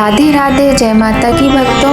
राधे राधे, जय माता की भक्तों।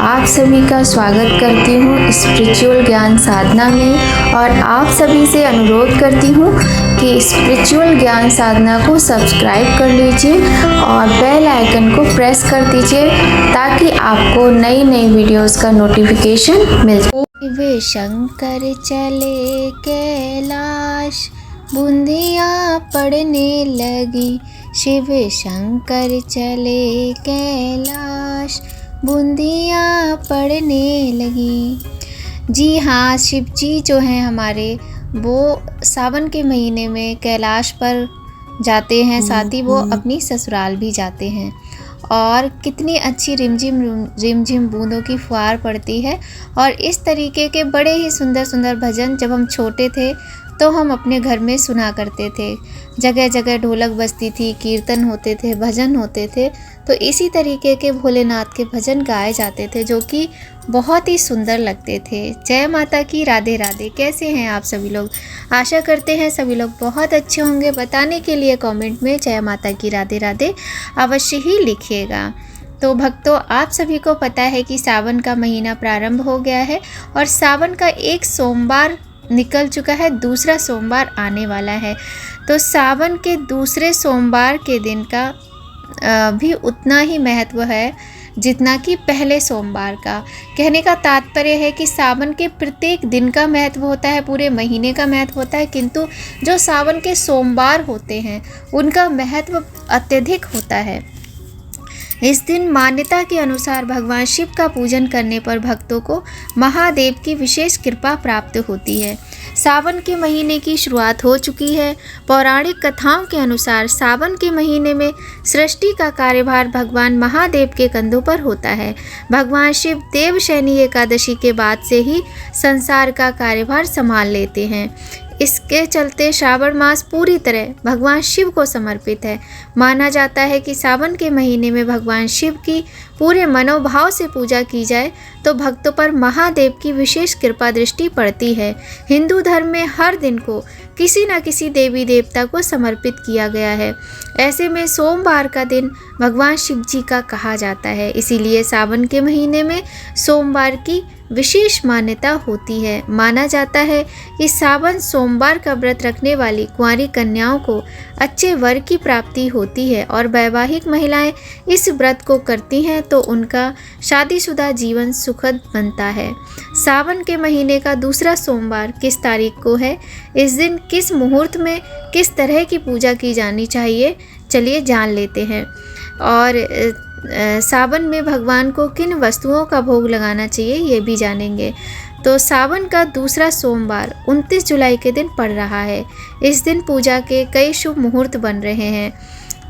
आप सभी का स्वागत करती हूँ स्पिरिचुअल ज्ञान साधना में और आप सभी से अनुरोध करती हूँ कि स्पिरिचुअल ज्ञान साधना को सब्सक्राइब कर लीजिए और बेल आइकन को प्रेस कर दीजिए ताकि आपको नई नई वीडियोस का नोटिफिकेशन मिल जाए। शिव शंकर चले कैलाश, बूंदियाँ पड़ने लगी। शिव शंकर चले कैलाश, बूंदियाँ पड़ने लगी। जी हाँ, शिव जी जो हैं हमारे, वो सावन के महीने में कैलाश पर जाते हैं, साथ ही वो अपनी ससुराल भी जाते हैं। और कितनी अच्छी रिमझिम बूंदों की फुहार पड़ती है। और इस तरीके के बड़े ही सुंदर सुंदर भजन जब हम छोटे थे तो हम अपने घर में सुना करते थे। जगह जगह ढोलक बजती थी, कीर्तन होते थे, भजन होते थे। तो इसी तरीके के भोलेनाथ के भजन गाए जाते थे जो कि बहुत ही सुंदर लगते थे। जय माता की, राधे राधे। कैसे हैं आप सभी लोग? आशा करते हैं सभी लोग बहुत अच्छे होंगे। बताने के लिए कमेंट में जय माता की, राधे राधे अवश्य ही लिखिएगा। तो भक्तों, आप सभी को पता है कि सावन का महीना प्रारंभ हो गया है और सावन का एक सोमवार निकल चुका है, दूसरा सोमवार आने वाला है। तो सावन के दूसरे सोमवार के दिन का भी उतना ही महत्व है जितना कि पहले सोमवार का। कहने का तात्पर्य है कि सावन के प्रत्येक दिन का महत्व होता है, पूरे महीने का महत्व होता है, किंतु जो सावन के सोमवार होते हैं उनका महत्व अत्यधिक होता है। इस दिन मान्यता के अनुसार भगवान शिव का पूजन करने पर भक्तों को महादेव की विशेष कृपा प्राप्त होती है। सावन के महीने की शुरुआत हो चुकी है। पौराणिक कथाओं के अनुसार सावन के महीने में सृष्टि का कार्यभार भगवान महादेव के कंधों पर होता है। भगवान शिव देवशयनी एकादशी के बाद से ही संसार का कार्यभार संभाल लेते हैं। इसके चलते श्रावण मास पूरी तरह भगवान शिव को समर्पित है। माना जाता है कि सावन के महीने में भगवान शिव की पूरे मनोभाव से पूजा की जाए तो भक्तों पर महादेव की विशेष कृपा दृष्टि पड़ती है। हिंदू धर्म में हर दिन को किसी न किसी देवी देवता को समर्पित किया गया है। ऐसे में सोमवार का दिन भगवान शिव जी का कहा जाता है, इसीलिए सावन के महीने में सोमवार की विशेष मान्यता होती है। माना जाता है कि सावन सोमवार का व्रत रखने वाली कुंवारी कन्याओं को अच्छे वर की प्राप्ति होती है और वैवाहिक महिलाएं इस व्रत को करती हैं तो उनका शादीशुदा जीवन सुखद बनता है। सावन के महीने का दूसरा सोमवार किस तारीख को है, इस दिन किस मुहूर्त में किस तरह की पूजा की जानी चाहिए, चलिए जान लेते हैं। और सावन में भगवान को किन वस्तुओं का भोग लगाना चाहिए ये भी जानेंगे। तो सावन का दूसरा सोमवार 29 जुलाई के दिन पड़ रहा है। इस दिन पूजा के कई शुभ मुहूर्त बन रहे हैं।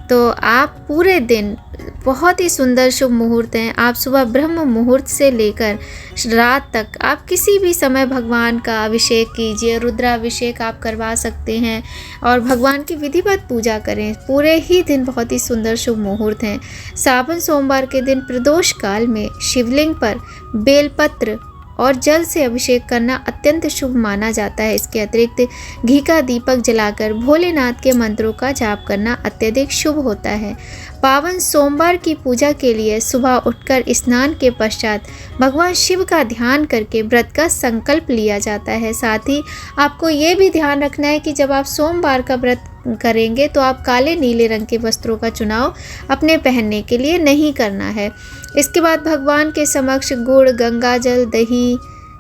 तो आप पूरे दिन, बहुत ही सुंदर शुभ मुहूर्त हैं। आप सुबह ब्रह्म मुहूर्त से लेकर रात तक आप किसी भी समय भगवान का अभिषेक कीजिए, रुद्राभिषेक आप करवा सकते हैं और भगवान की विधिवत पूजा करें। पूरे ही दिन बहुत ही सुंदर शुभ मुहूर्त हैं। सावन सोमवार के दिन प्रदोष काल में शिवलिंग पर बेलपत्र और जल से अभिषेक करना अत्यंत शुभ माना जाता है। इसके अतिरिक्त घी का दीपक जलाकर भोलेनाथ के मंत्रों का जाप करना अत्यधिक शुभ होता है। पावन सोमवार की पूजा के लिए सुबह उठकर स्नान के पश्चात भगवान शिव का ध्यान करके व्रत का संकल्प लिया जाता है। साथ ही आपको ये भी ध्यान रखना है कि जब आप सोमवार का व्रत करेंगे तो आप काले नीले रंग के वस्त्रों का चुनाव अपने पहनने के लिए नहीं करना है। इसके बाद भगवान के समक्ष गुड़, गंगाजल, दही,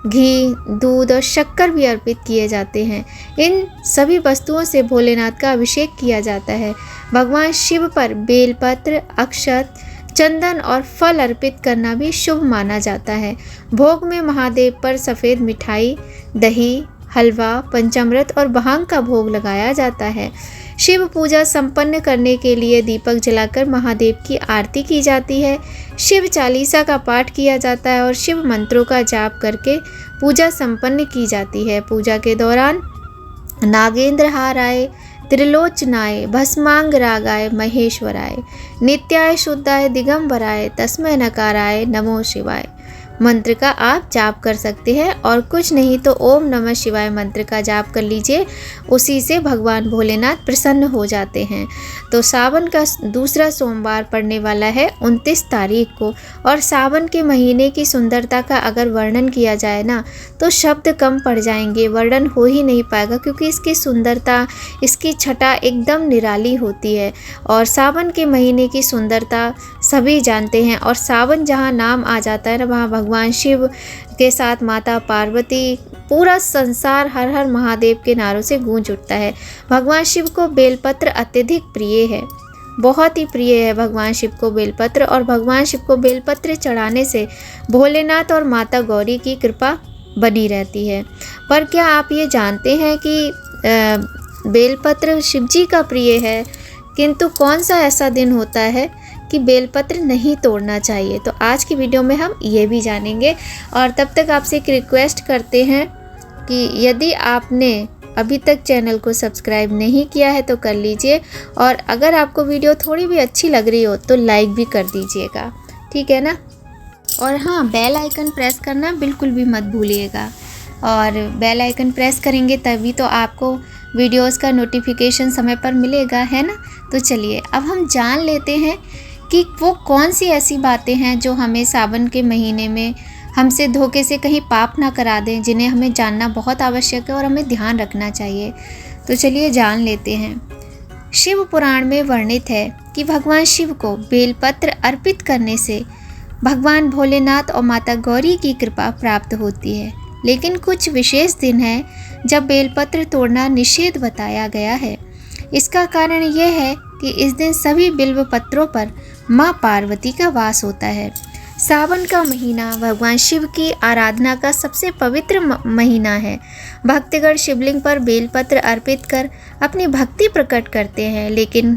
घी, दूध और शक्कर भी अर्पित किए जाते हैं। इन सभी वस्तुओं से भोलेनाथ का अभिषेक किया जाता है। भगवान शिव पर बेलपत्र, अक्षत, चंदन और फल अर्पित करना भी शुभ माना जाता है। भोग में महादेव पर सफ़ेद मिठाई, दही, हलवा, पंचामृत और भांग का भोग लगाया जाता है। शिव पूजा संपन्न करने के लिए दीपक जलाकर महादेव की आरती की जाती है। शिव चालीसा का पाठ किया जाता है और शिव मंत्रों का जाप करके पूजा संपन्न की जाती है। पूजा के दौरान नागेंद्र हाराय, त्रिलोचनाय, भस्मांग रागाय, महेश्वराय, नित्याय शुद्धाय, दिगंबराय, तस्मै नकाराय, नमो शिवाय। मंत्र का आप जाप कर सकते हैं, और कुछ नहीं तो ओम नमः शिवाय मंत्र का जाप कर लीजिए, उसी से भगवान भोलेनाथ प्रसन्न हो जाते हैं। तो सावन का दूसरा सोमवार पड़ने वाला है 29 तारीख को, और सावन के महीने की सुंदरता का अगर वर्णन किया जाए ना तो शब्द कम पड़ जाएंगे, वर्णन हो ही नहीं पाएगा, क्योंकि इसकी सुंदरता, इसकी छटा एकदम निराली होती है। और सावन के महीने की सुंदरता सभी जानते हैं, और सावन जहाँ नाम आ जाता है ना, वहाँ भगवान शिव के साथ माता पार्वती, पूरा संसार हर हर महादेव के नारों से गूंज उठता है। भगवान शिव को बेलपत्र अत्यधिक प्रिय है, बहुत ही प्रिय है भगवान शिव को बेलपत्र, और भगवान शिव को बेलपत्र चढ़ाने से भोलेनाथ और माता गौरी की कृपा बनी रहती है। पर क्या आप ये जानते हैं कि बेलपत्र शिव जी का प्रिय है, किंतु कौन सा ऐसा दिन होता है कि बेलपत्र नहीं तोड़ना चाहिए? तो आज की वीडियो में हम ये भी जानेंगे। और तब तक आपसे एक रिक्वेस्ट करते हैं कि यदि आपने अभी तक चैनल को सब्सक्राइब नहीं किया है तो कर लीजिए, और अगर आपको वीडियो थोड़ी भी अच्छी लग रही हो तो लाइक भी कर दीजिएगा, ठीक है ना। और हाँ, बेल आइकन प्रेस करना बिल्कुल भी मत भूलिएगा, और बेल आइकन प्रेस करेंगे तभी तो आपको वीडियोस का नोटिफिकेशन समय पर मिलेगा, है ना। तो चलिए अब हम जान लेते हैं कि वो कौन सी ऐसी बातें हैं जो हमें सावन के महीने में हमसे धोखे से कहीं पाप ना करा दें, जिन्हें हमें जानना बहुत आवश्यक है और हमें ध्यान रखना चाहिए। तो चलिए जान लेते हैं। शिव पुराण में वर्णित है कि भगवान शिव को बेलपत्र अर्पित करने से भगवान भोलेनाथ और माता गौरी की कृपा प्राप्त होती है। लेकिन कुछ विशेष दिन हैं जब बेलपत्र तोड़ना निषेध बताया गया है। इसका कारण यह है कि इस दिन सभी बिल्व पत्रों पर माँ पार्वती का वास होता है। सावन का महीना भगवान शिव की आराधना का सबसे पवित्र महीना है। भक्तगण शिवलिंग पर बेलपत्र अर्पित कर अपनी भक्ति प्रकट करते हैं। लेकिन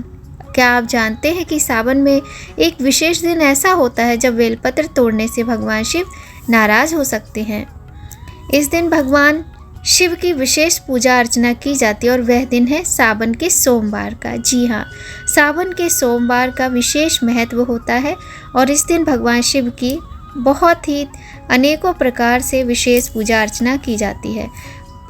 क्या आप जानते हैं कि सावन में एक विशेष दिन ऐसा होता है जब बेलपत्र तोड़ने से भगवान शिव नाराज हो सकते हैं। इस दिन भगवान शिव की विशेष पूजा अर्चना की जाती है, और वह दिन है सावन के सोमवार का। जी हाँ, सावन के सोमवार का विशेष महत्व होता है, और इस दिन भगवान शिव की बहुत ही अनेकों प्रकार से विशेष पूजा अर्चना की जाती है।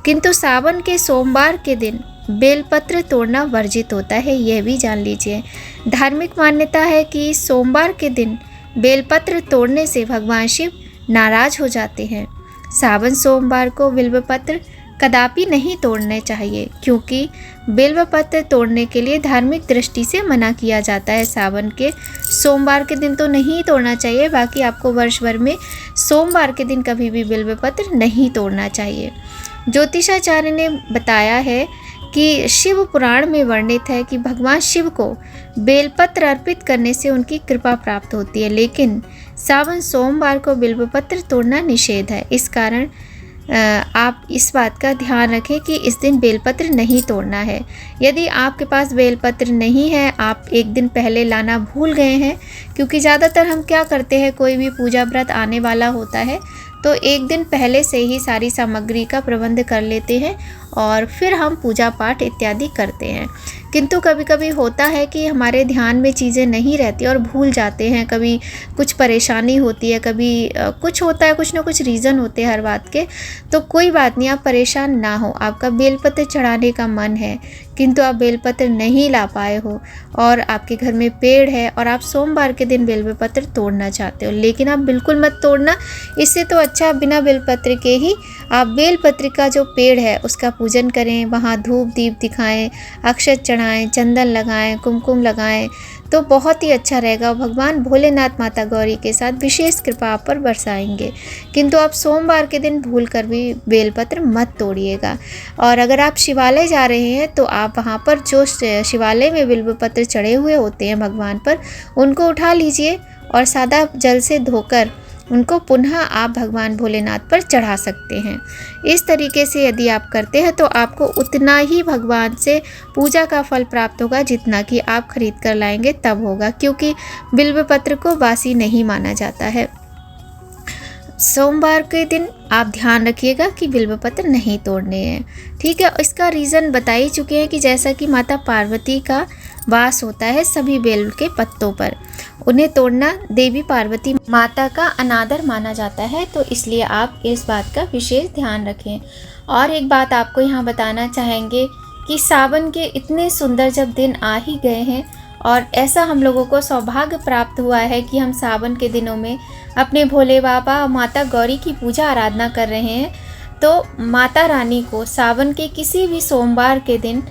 किंतु सावन के सोमवार के दिन बेलपत्र तोड़ना वर्जित होता है, यह भी जान लीजिए। धार्मिक मान्यता है कि सोमवार के दिन बेलपत्र तोड़ने से भगवान शिव नाराज हो जाते हैं। सावन सोमवार को बिल्वपत्र कदापि नहीं तोड़ने चाहिए, क्योंकि बिल्वपत्र तोड़ने के लिए धार्मिक दृष्टि से मना किया जाता है। सावन के सोमवार के दिन तो नहीं तोड़ना चाहिए, बाकी आपको वर्ष भर में सोमवार के दिन कभी भी बिल्वपत्र नहीं तोड़ना चाहिए। ज्योतिषाचार्य ने बताया है कि शिव पुराण में वर्णित है कि भगवान शिव को बेलपत्र अर्पित करने से उनकी कृपा प्राप्त होती है, लेकिन सावन सोमवार को बिल्वपत्र तोड़ना निषेध है। इस कारण आप इस बात का ध्यान रखें कि इस दिन बेलपत्र नहीं तोड़ना है। यदि आपके पास बेलपत्र नहीं है, आप एक दिन पहले लाना भूल गए हैं, क्योंकि ज़्यादातर हम क्या करते हैं, कोई भी पूजा व्रत आने वाला होता है तो एक दिन पहले से ही सारी सामग्री का प्रबंध कर लेते हैं और फिर हम पूजा पाठ इत्यादि करते हैं। किंतु कभी कभी होता है कि हमारे ध्यान में चीज़ें नहीं रहती और भूल जाते हैं, कभी कुछ परेशानी होती है, कभी कुछ होता है, कुछ ना कुछ रीज़न होते हैं हर बात के। तो कोई बात नहीं, आप परेशान ना हो। आपका बेलपत्र चढ़ाने का मन है किंतु आप बेलपत्र नहीं ला पाए हो, और आपके घर में पेड़ है और आप सोमवार के दिन बेलपत्र तोड़ना चाहते हो, लेकिन आप बिल्कुल मत तोड़ना। इससे तो अच्छा बिना बेलपत्र के ही आप बेलपत्र का जो पेड़ है उसका पूजन करें, वहाँ धूप दीप दिखाएं, अक्षत चढ़ाएं, चंदन लगाएं, कुमकुम लगाएं, तो बहुत ही अच्छा रहेगा। भगवान भोलेनाथ माता गौरी के साथ विशेष कृपा आप पर बरसाएंगे। किंतु आप सोमवार के दिन भूल कर भी बेलपत्र मत तोड़िएगा। और अगर आप शिवालय जा रहे हैं तो आप वहाँ पर जो शिवालय में बिल्वपत्र चढ़े हुए होते हैं भगवान पर, उनको उठा लीजिए और सादा जल से धोकर उनको पुनः आप भगवान भोलेनाथ पर चढ़ा सकते हैं। इस तरीके से यदि आप करते हैं तो आपको उतना ही भगवान से पूजा का फल प्राप्त होगा जितना कि आप खरीद कर लाएंगे तब होगा, क्योंकि बिल्वपत्र को बासी नहीं माना जाता है। सोमवार के दिन आप ध्यान रखिएगा कि बिल्वपत्र नहीं तोड़ने हैं, ठीक है। इसका रीज़न बता ही चुके हैं कि जैसा कि माता पार्वती का वास होता है सभी बेल के पत्तों पर। उन्हें तोड़ना देवी पार्वती माता का अनादर माना जाता है, तो इसलिए आप इस बात का विशेष ध्यान रखें। और एक बात आपको यहाँ बताना चाहेंगे कि सावन के इतने सुंदर जब दिन आ ही गए हैं और ऐसा हम लोगों को सौभाग्य प्राप्त हुआ है कि हम सावन के दिनों में अपने भोले बाबा और माता गौरी की पूजा आराधना कर रहे हैं, तो माता रानी को सावन के किसी भी सोमवार के दिन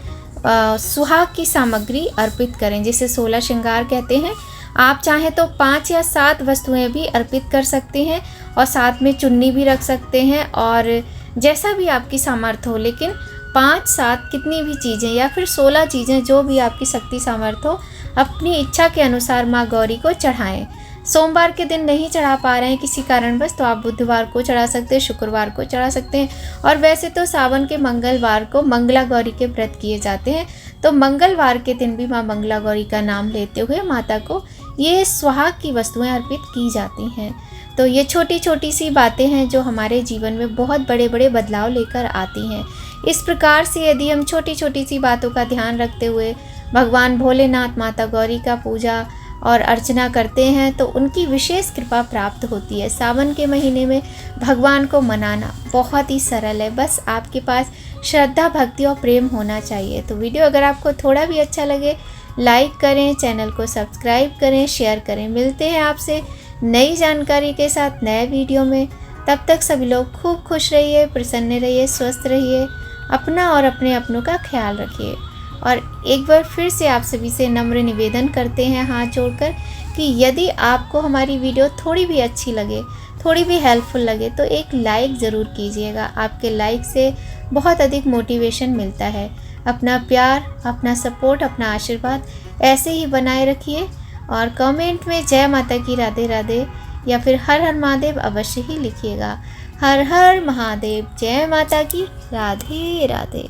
सुहाग की सामग्री अर्पित करें, जिसे 16 श्रृंगार कहते हैं। आप चाहें तो 5 या 7 वस्तुएं भी अर्पित कर सकते हैं और साथ में चुन्नी भी रख सकते हैं, और जैसा भी आपकी सामर्थ्य हो, लेकिन 5-7 कितनी भी चीज़ें या फिर 16 चीज़ें जो भी आपकी शक्ति सामर्थ्य हो, अपनी इच्छा के अनुसार माँ गौरी को चढ़ाएं। सोमवार के दिन नहीं चढ़ा पा रहे हैं किसी कारणवश, तो आप बुधवार को चढ़ा सकते हैं, शुक्रवार को चढ़ा सकते हैं, और वैसे तो सावन के मंगलवार को मंगला गौरी के व्रत किए जाते हैं, तो मंगलवार के दिन भी माँ मंगला गौरी का नाम लेते हुए माता को ये सुहाग की वस्तुएं अर्पित की जाती हैं। तो ये छोटी छोटी सी बातें हैं जो हमारे जीवन में बहुत बड़े बड़े बदलाव लेकर आती हैं। इस प्रकार से यदि हम छोटी छोटी सी बातों का ध्यान रखते हुए भगवान भोलेनाथ माता गौरी का पूजा और अर्चना करते हैं तो उनकी विशेष कृपा प्राप्त होती है। सावन के महीने में भगवान को मनाना बहुत ही सरल है, बस आपके पास श्रद्धा, भक्ति और प्रेम होना चाहिए। तो वीडियो अगर आपको थोड़ा भी अच्छा लगे, लाइक करें, चैनल को सब्सक्राइब करें, शेयर करें। मिलते हैं आपसे नई जानकारी के साथ नए वीडियो में। तब तक सभी लोग खूब खुश रहिए, प्रसन्न रहिए, स्वस्थ रहिए, अपना और अपने अपनों का ख्याल रखिए। और एक बार फिर से आप सभी से नम्र निवेदन करते हैं हाथ जोड़कर कि यदि आपको हमारी वीडियो थोड़ी भी अच्छी लगे, थोड़ी भी हेल्पफुल लगे, तो एक लाइक ज़रूर कीजिएगा। आपके लाइक से बहुत अधिक मोटिवेशन मिलता है। अपना प्यार, अपना सपोर्ट, अपना आशीर्वाद ऐसे ही बनाए रखिए, और कमेंट में जय माता की राधे राधे या फिर हर हर महादेव अवश्य ही लिखिएगा। हर हर महादेव, जय माता की राधे राधे।